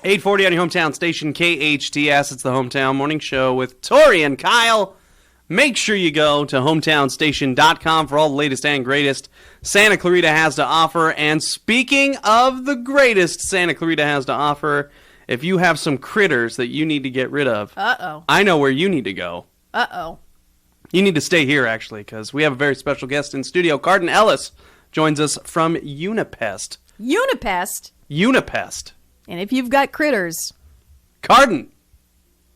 840 on your hometown station, KHTS. It's the Hometown Morning Show with Tori and Kyle. Make sure you go to hometownstation.com for all the latest and greatest Santa Clarita has to offer. And speaking of the greatest Santa Clarita has to offer, if you have some critters that you need to get rid of, I know where you need to go. You need to stay here, actually, because we have a very special guest in studio. Cardon Ellis joins us from Unipest. Unipest. And if you've got critters, Cardon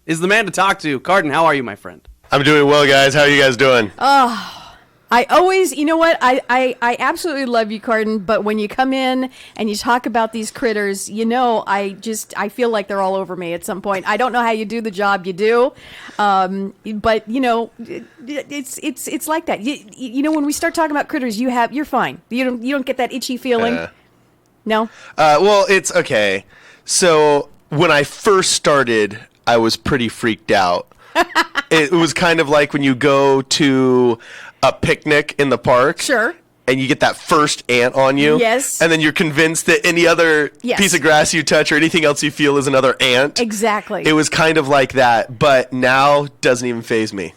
is the man to talk to. Cardon, how are you, my friend? I'm doing well, guys. How are you guys doing? I always, you know what? I absolutely love you, Cardon. But when you come in and you talk about these critters, I feel like they're all over me at some point. I don't know how you do the job you do, but it's like that. When we start talking about critters, you're fine. You don't get that itchy feeling. No. Well, it's okay. So when I first started, I was pretty freaked out. It was kind of like when you go to a picnic in the park. Sure. And you get that first ant on you. Yes. And then you're convinced that any other piece of grass you touch or anything else you feel is another ant. Exactly. It was kind of like that, but now doesn't even faze me.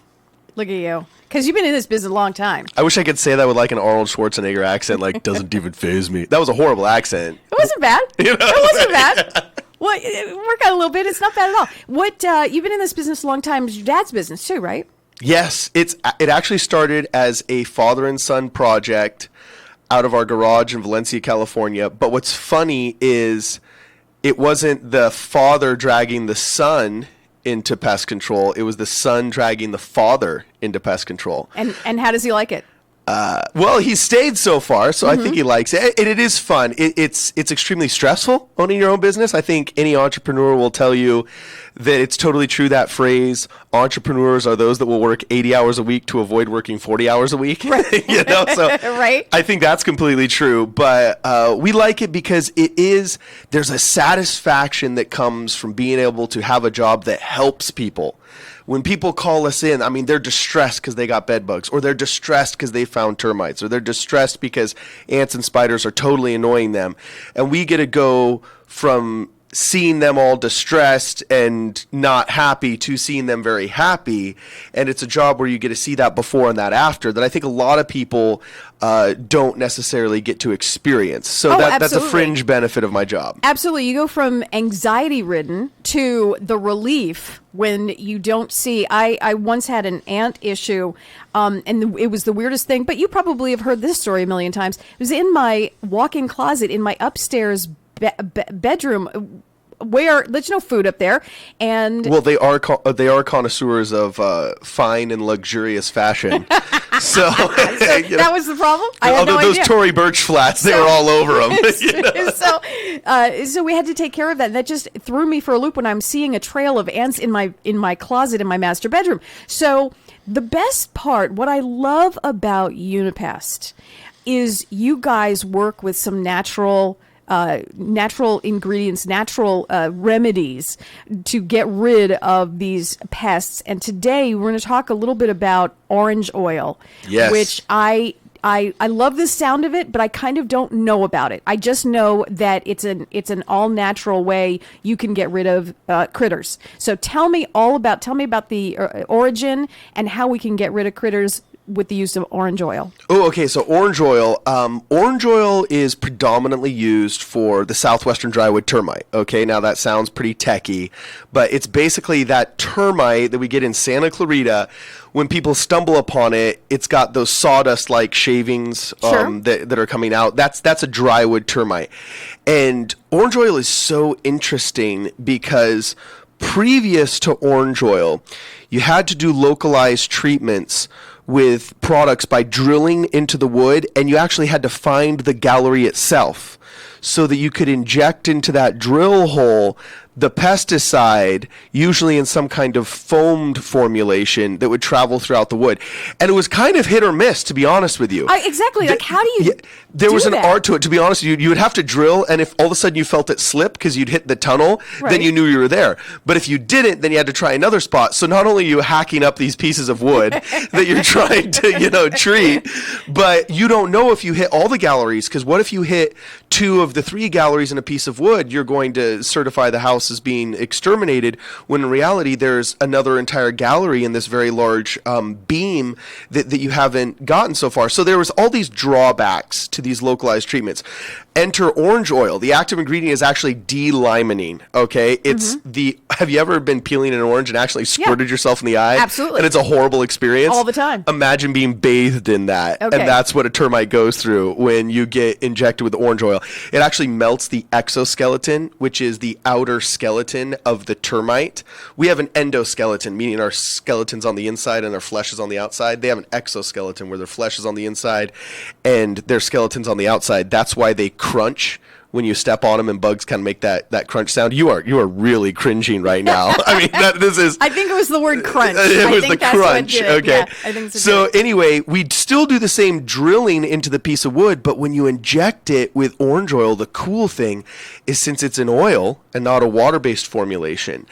Look at you. Because you've been in this business a long time. I wish I could say that with like an Arnold Schwarzenegger accent, like, doesn't even faze me. That was a horrible accent. It wasn't bad. It wasn't bad. Well, work out a little bit. It's not bad at all. What you've been in this business a long time. It's your dad's business too, right? Yes, it actually started as a father and son project out of our garage in Valencia, California. But what's funny is it wasn't the father dragging the son into pest control. It was the son dragging the father into pest control. And how does he like it? Well, he stayed so far, so I think he likes it. It is fun. It's extremely stressful owning your own business. I think any entrepreneur will tell you that it's totally true, that phrase, entrepreneurs are those that will work 80 hours a week to avoid working 40 hours a week. Right. So right. I think that's completely true. But we like it because there's a satisfaction that comes from being able to have a job that helps people. When people call us in, I mean, they're distressed because they got bed bugs, or they're distressed because they found termites, or they're distressed because ants and spiders are totally annoying them. And we get to go from seeing them all distressed and not happy to seeing them very happy. And it's a job where you get to see that before and that after that I think a lot of people don't necessarily get to experience. So that's a fringe benefit of my job. Absolutely. You go from anxiety-ridden to the relief when you don't see. I once had an ant issue, and it was the weirdest thing, but you probably have heard this story a million times. It was in my walk-in closet in my upstairs bedroom, where there's no food up there, and well, they are connoisseurs of fine and luxurious fashion. So that was the problem. I had no those idea. Tory Burch flats, they were all over them. So we had to take care of that. And that just threw me for a loop when I'm seeing a trail of ants in my closet in my master bedroom. So the best part, what I love about Unipest, is you guys work with some natural ingredients, natural remedies to get rid of these pests. And today we're going to talk a little bit about orange oil, which I love the sound of it, but I kind of don't know about it. I just know that it's an all natural way you can get rid of critters. So tell me about the origin and how we can get rid of critters with the use of orange oil. Oh, okay. So orange oil. Orange oil is predominantly used for the southwestern drywood termite. Okay, now that sounds pretty techy, but it's basically that termite that we get in Santa Clarita. When people stumble upon it, it's got those sawdust-like shavings that are coming out. That's a drywood termite. And orange oil is so interesting because previous to orange oil, you had to do localized treatments with products by drilling into the wood, and you actually had to find the gallery itself so that you could inject into that drill hole the pesticide, usually in some kind of foamed formulation that would travel throughout the wood. And it was kind of hit or miss, to be honest with you. Exactly. Like, how do you There was an that? art to it, to be honest with you. You would have to drill, and if all of a sudden you felt it slip because you'd hit the tunnel, then you knew you were there. But if you didn't, then you had to try another spot. So not only are you hacking up these pieces of wood that you're trying to, treat, but you don't know if you hit all the galleries, because what if you hit 2 of the 3 galleries in a piece of wood? You're going to certify the house else is being exterminated, when in reality there's another entire gallery in this very large beam that you haven't gotten so far. So there was all these drawbacks to these localized treatments. Enter orange oil. The active ingredient is actually D-limonene, okay? It's have you ever been peeling an orange and actually squirted yourself in the eye? Absolutely. And it's a horrible experience. All the time. Imagine being bathed in that. Okay. And that's what a termite goes through when you get injected with orange oil. It actually melts the exoskeleton, which is the outer skeleton of the termite. We have an endoskeleton, meaning our skeleton's on the inside and our flesh is on the outside. They have an exoskeleton where their flesh is on the inside and their skeleton's on the outside. That's why they crunch when you step on them, and bugs kind of make that crunch sound. You are really cringing right now. I mean, this is. I think it was the word crunch. It was the crunch. Okay. Yeah, I think so anyway, we still do the same drilling into the piece of wood, but when you inject it with orange oil, the cool thing is, since it's an oil and not a water-based formulation,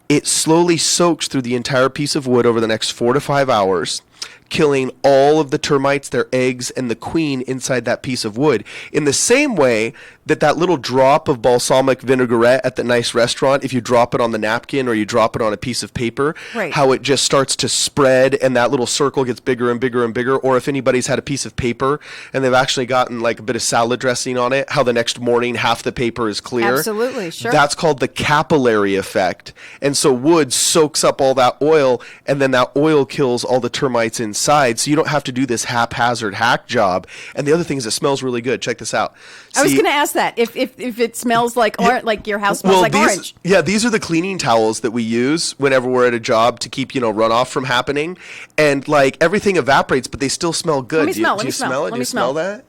it slowly soaks through the entire piece of wood over the next 4 to 5 hours, killing all of the termites, their eggs, and the queen inside that piece of wood. In the same way that little drop of balsamic vinaigrette at the nice restaurant, if you drop it on the napkin or you drop it on a piece of paper, right, how it just starts to spread and that little circle gets bigger and bigger and bigger. Or if anybody's had a piece of paper and they've actually gotten like a bit of salad dressing on it, how the next morning half the paper is clear. Absolutely, sure. That's called the capillary effect. And so wood soaks up all that oil, and then that oil kills all the termites inside, so you don't have to do this haphazard hack job. And the other thing is, it smells really good. Check this out. I was going to ask that if it smells like like your house smells like orange. Yeah, these are the cleaning towels that we use whenever we're at a job to keep runoff from happening, and like everything evaporates, but they still smell good. Let me smell. Do you smell it? Do you smell that?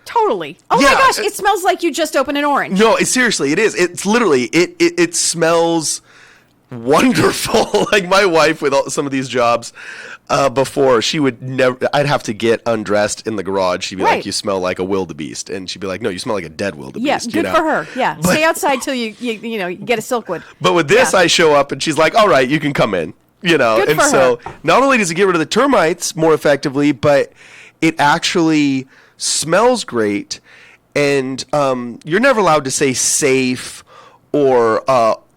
Totally. Oh Yeah, my gosh, it smells like you just opened an orange. No, seriously, it is. It's literally it smells wonderful. Like my wife with some of these jobs before, she would never, I'd have to get undressed in the garage. She'd be like, you smell like a wildebeest. And she'd be like, no, you smell like a dead wildebeest. Yeah, good for her. Yeah. Stay outside till you get a silkwood. But with this, I show up and she's like, all right, you can come in. Good and for so her. Not only does it get rid of the termites more effectively, but it actually smells great. And you're never allowed to say safe or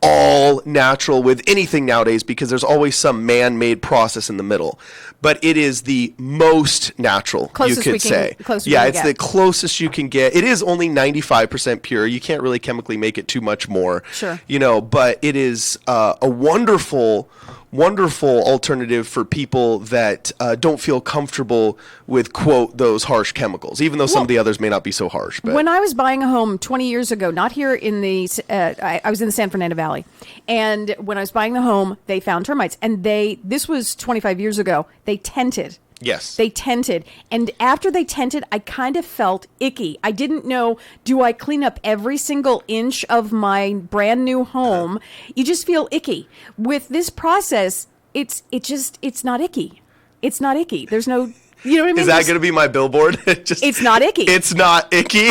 all natural with anything nowadays, because there's always some man-made process in the middle. But it is the most natural, closest you could say. Yeah, it's the closest you can get. It is only 95% pure. You can't really chemically make it too much more. Sure. But it is a wonderful alternative for people that don't feel comfortable with, quote, those harsh chemicals, even though some of the others may not be so harsh. But when I was buying a home 20 years ago, not here in the, I was in the San Fernando Valley, and when I was buying the home, they found termites, and this was 25 years ago, they tented. Yes. They tented. And after they tented, I kind of felt icky. I didn't know, do I clean up every single inch of my brand new home? You just feel icky. With this process, it's not icky. It's not icky. There's no, you know what I mean? Is that going to be my billboard? It's not icky. It's not icky.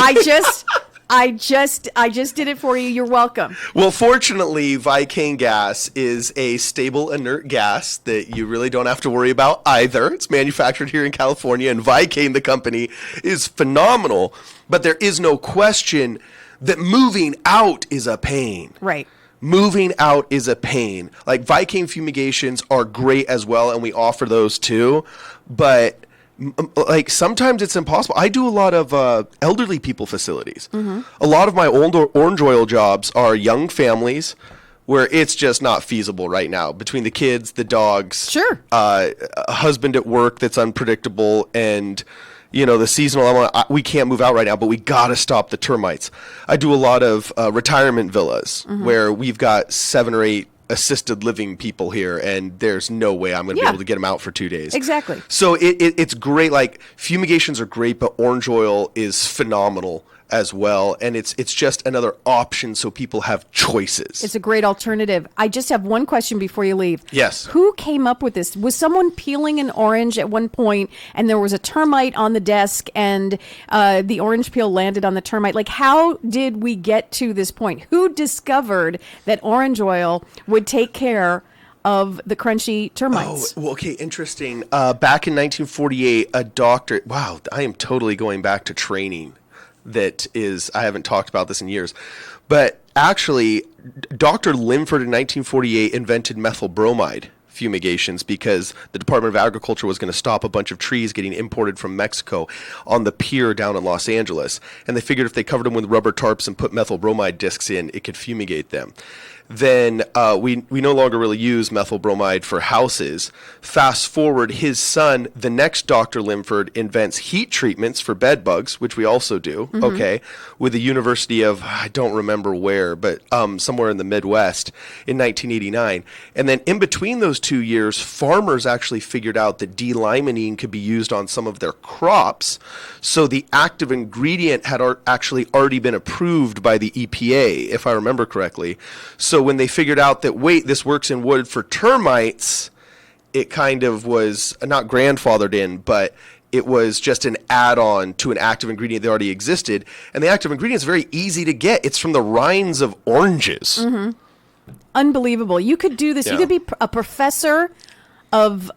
I just did it for you. You're welcome. Well, fortunately, Vicane gas is a stable, inert gas that you really don't have to worry about either. It's manufactured here in California, and Vicane, the company, is phenomenal. But there is no question that moving out is a pain. Right. Moving out is a pain. Like, Vicane fumigations are great as well, and we offer those too. But like sometimes it's impossible. I do a lot of elderly people facilities. Mm-hmm. A lot of my old orange oil jobs are young families where it's just not feasible right now between the kids, the dogs, sure, a husband at work that's unpredictable, and the seasonal. We can't move out right now, but we got to stop the termites. I do a lot of retirement villas where we've got 7 or 8 assisted living people here, and there's no way I'm going to be able to get them out for 2 days. Exactly. So it's great. Like, fumigations are great, but orange oil is phenomenal as well, and it's just another option so people have choices. It's a great alternative. I just have one question before you leave. Yes. Who came up with this? Was someone peeling an orange at one point and there was a termite on the desk and the orange peel landed on the termite? Like, how did we get to this point? Who discovered that orange oil would take care of the crunchy termites? Oh, well, okay, interesting. Back in 1948, a doctor, wow, I am totally going back to training. that is, I haven't talked about this in years, but actually Dr. Linford in 1948 invented methyl bromide fumigations because the Department of Agriculture was going to stop a bunch of trees getting imported from Mexico on the pier down in Los Angeles. And they figured if they covered them with rubber tarps and put methyl bromide discs in, it could fumigate them. Then we no longer really use methyl bromide for houses. Fast forward, his son, the next Dr. Linford, invents heat treatments for bed bugs, which we also do, okay, with the University of, I don't remember where, but somewhere in the Midwest in 1989. And then in between those 2 years, farmers actually figured out that D-limonene could be used on some of their crops. So the active ingredient had actually already been approved by the EPA, if I remember correctly. So when they figured out that, wait, this works in wood for termites, it kind of was not grandfathered in, but it was just an add-on to an active ingredient that already existed. And the active ingredient is very easy to get. It's from the rinds of oranges. Unbelievable. You could do this. Yeah. You could be a professor of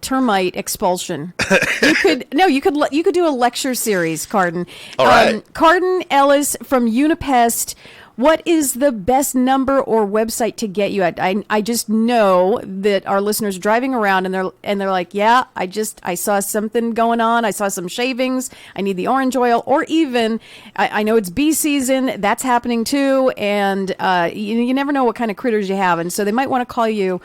termite expulsion. You could do a lecture series, Cardon. All right. Cardon Ellis from Unipest. What is the best number or website to get you at? I just know that our listeners are driving around and they're like, yeah, I saw something going on. I saw some shavings. I need the orange oil, or even I know it's bee season. That's happening too, and you never know what kind of critters you have, and so they might want to call you.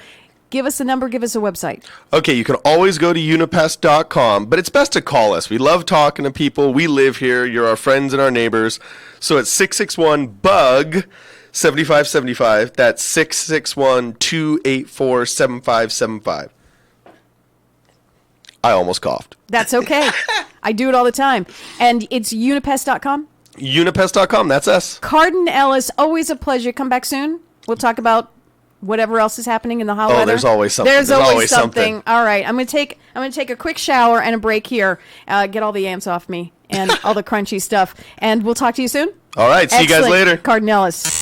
Give us a number, give us a website. Okay, you can always go to unipest.com, but it's best to call us. We love talking to people. We live here. You're our friends and our neighbors. So it's 661-BUG-7575. That's 661-284-7575. I almost coughed. That's okay. I do it all the time. And it's unipest.com? Unipest.com, that's us. Cardon Ellis, always a pleasure. Come back soon. We'll talk about whatever else is happening in the hot weather. There's always something. There's always something. All right, I'm gonna take a quick shower and a break here. Get all the ants off me and all the crunchy stuff. And we'll talk to you soon. All right, see you guys later. Cardon Ellis.